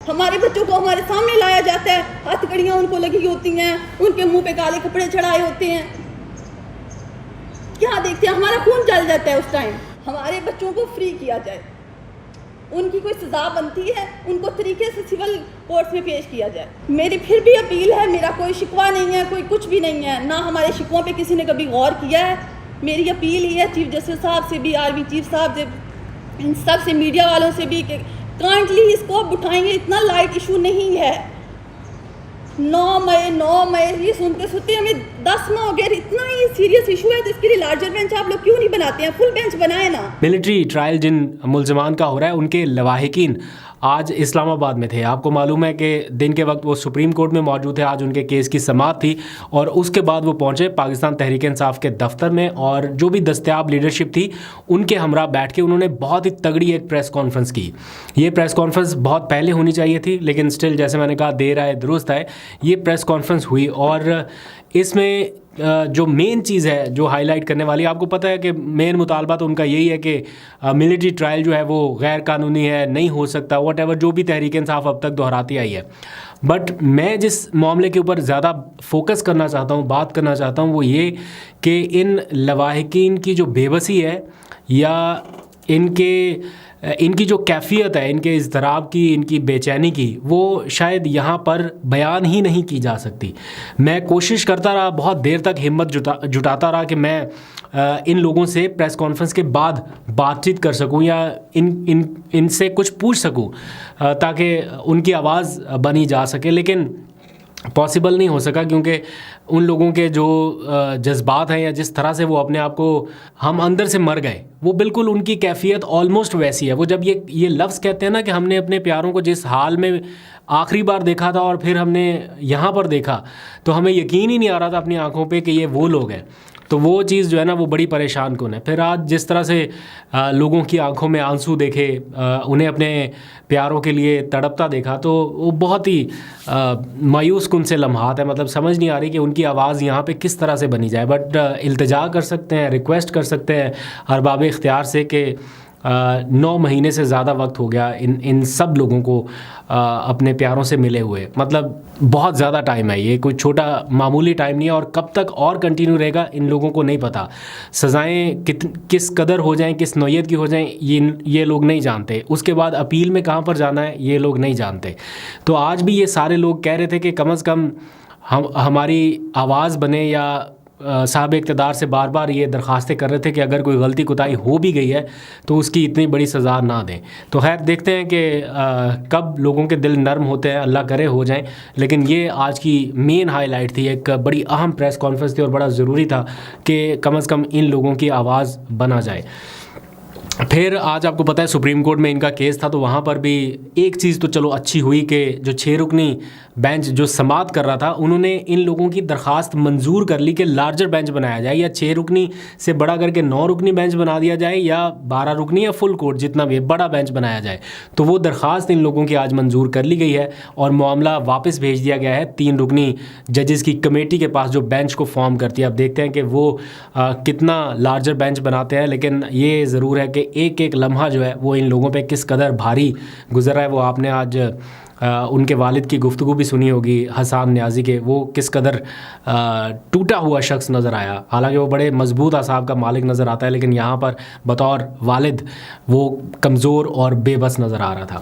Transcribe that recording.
ہمارے بچوں کو ہمارے سامنے لایا جاتا ہے, ہاتھ کڑیاں ان کو لگی ہوتی ہیں, ان کے منہ پہ کالے کپڑے چڑھائے ہوتے ہیں, کیا دیکھتے ہیں, ہمارا خون جل جاتا ہے اس ٹائم. ہمارے بچوں کو فری کیا جائے, ان کی کوئی سزا بنتی ہے, ان کو طریقے سے سول کورٹس میں پیش کیا جائے. میری پھر بھی اپیل ہے, میرا کوئی شکوہ نہیں ہے, کوئی کچھ بھی نہیں ہے, نہ ہمارے شکووں پہ کسی نے کبھی غور کیا ہے. میری اپیل ہی ہے چیف جسٹس صاحب سے بھی, آرمی چیف صاحب سے, ان سب سے, میڈیا والوں سے بھی, کہ کائنڈلی اس کو اٹھائیں گے. اتنا لائٹ ایشو نہیں ہے. 9 مئی یہ سنتے ہمیں 10 ماہ ہو گیا. اتنا ہی سیریس ایشو ہے تو اس کے لیے لارجر بینچ آپ لوگ کیوں نہیں بناتے ہیں؟ فل بینچ بنائے نا. ملٹری ٹرائل جن ملزمان کا ہو رہا ہے ان کے لواحقین آج اسلام آباد میں تھے. آپ کو معلوم ہے کہ دن کے وقت وہ سپریم کورٹ میں موجود تھے. آج ان کے کیس کی سماعت تھی اور اس کے بعد وہ پہنچے پاکستان تحریک انصاف کے دفتر میں, اور جو بھی دستیاب لیڈرشپ تھی ان کے ہمراہ بیٹھ کے انہوں نے بہت ہی تگڑی ایک پریس کانفرنس کی. یہ پریس کانفرنس بہت پہلے ہونی چاہیے تھی, لیکن سٹل جیسے میں نے کہا دیر آئے درست آئے, یہ پریس کانفرنس ہوئی. اور اس میں جو مین چیز ہے جو ہائی لائٹ کرنے والی, آپ کو پتہ ہے کہ مین مطالبہ تو ان کا یہی ہے کہ ملٹری ٹرائل جو ہے وہ غیر قانونی ہے, نہیں ہو سکتا, واٹ ایور جو بھی تحریک انصاف اب تک دہراتی آئی ہے. بٹ میں جس معاملے کے اوپر زیادہ فوکس کرنا چاہتا ہوں, بات کرنا چاہتا ہوں, وہ یہ کہ ان لواحقین کی جو بے بسی ہے یا ان کی جو کیفیت ہے, ان کے اضطراب کی, ان کی بے چینی کی, وہ شاید یہاں پر بیان ہی نہیں کی جا سکتی. میں کوشش کرتا رہا, بہت دیر تک ہمت جٹاتا رہا کہ میں ان لوگوں سے پریس کانفرنس کے بعد بات چیت کر سکوں یا ان سے کچھ پوچھ سکوں تاکہ ان کی آواز بنی جا سکے, لیکن پاسبل نہیں ہو سکا, کیونکہ ان لوگوں کے جو جذبات ہیں یا جس طرح سے وہ اپنے آپ کو, ہم اندر سے مر گئے, وہ بالکل ان کی کیفیت آلموسٹ ویسی ہے. وہ جب یہ لفظ کہتے ہیں نا کہ ہم نے اپنے پیاروں کو جس حال میں آخری بار دیکھا تھا اور پھر ہم نے یہاں پر دیکھا, تو ہمیں یقین ہی نہیں آ رہا تھا اپنی آنکھوں پہ کہ یہ وہ لوگ ہیں. تو وہ چیز جو ہے نا وہ بڑی پریشان کن ہے. پھر آج جس طرح سے لوگوں کی آنکھوں میں آنسو دیکھے, انہیں اپنے پیاروں کے لیے تڑپتا دیکھا, تو وہ بہت ہی مایوس کن سے لمحات ہیں. مطلب سمجھ نہیں آ رہی کہ ان کی آواز یہاں پہ کس طرح سے بنی جائے. بٹ التجا کر سکتے ہیں, ریکویسٹ کر سکتے ہیں ارباب اختیار سے کہ 9 مہینے سے زیادہ وقت ہو گیا ان سب لوگوں کو اپنے پیاروں سے ملے ہوئے. مطلب بہت زیادہ ٹائم ہے, یہ کوئی چھوٹا معمولی ٹائم نہیں ہے, اور کب تک اور کنٹینیو رہے گا ان لوگوں کو نہیں پتہ. سزائیں کس قدر ہو جائیں, کس نوعیت کی ہو جائیں, یہ لوگ نہیں جانتے. اس کے بعد اپیل میں کہاں پر جانا ہے یہ لوگ نہیں جانتے. تو آج بھی یہ سارے لوگ کہہ رہے تھے کہ کم از کم ہماری آواز بنے, یا صاحب اقتدار سے بار بار یہ درخواستیں کر رہے تھے کہ اگر کوئی غلطی کوتاہی ہو بھی گئی ہے تو اس کی اتنی بڑی سزا نہ دیں. تو خیر دیکھتے ہیں کہ کب لوگوں کے دل نرم ہوتے ہیں, اللہ کرے ہو جائیں. لیکن یہ آج کی مین ہائی لائٹ تھی, ایک بڑی اہم پریس کانفرنس تھی, اور بڑا ضروری تھا کہ کم از کم ان لوگوں کی آواز بنا جائے. پھر آج آپ کو پتہ ہے سپریم کورٹ میں ان کا کیس تھا, تو وہاں پر بھی ایک چیز تو چلو اچھی ہوئی کہ جو 6 رکنی بینچ جو سماعت کر رہا تھا, انہوں نے ان لوگوں کی درخواست منظور کر لی کہ لارجر بینچ بنایا جائے, یا 6 رکنی سے بڑا کر کے 9 رکنی بینچ بنا دیا جائے, یا 12 رکنی یا فل کورٹ جتنا بھی بڑا بینچ بنایا جائے. تو وہ درخواست ان لوگوں کی آج منظور کر لی گئی ہے, اور معاملہ واپس بھیج دیا گیا ہے 3 رکنی ججز کی کمیٹی کے پاس جو بینچ کو فارم کرتی ہے. اب دیکھتے ہیں کہ وہ کتنا لارجر بینچ بناتے ہیں, لیکن یہ ضرور ہے کہ ایک لمحہ جو ہے وہ ان لوگوں پہ کس قدر بھاری گزر رہا ہے. وہ آپ نے آج ان کے والد کی گفتگو بھی سنی ہوگی, حسان نیازی کے, وہ کس قدر ٹوٹا ہوا شخص نظر آیا. حالانکہ وہ بڑے مضبوط اعصاب کا مالک نظر آتا ہے, لیکن یہاں پر بطور والد وہ کمزور اور بے بس نظر آ رہا تھا.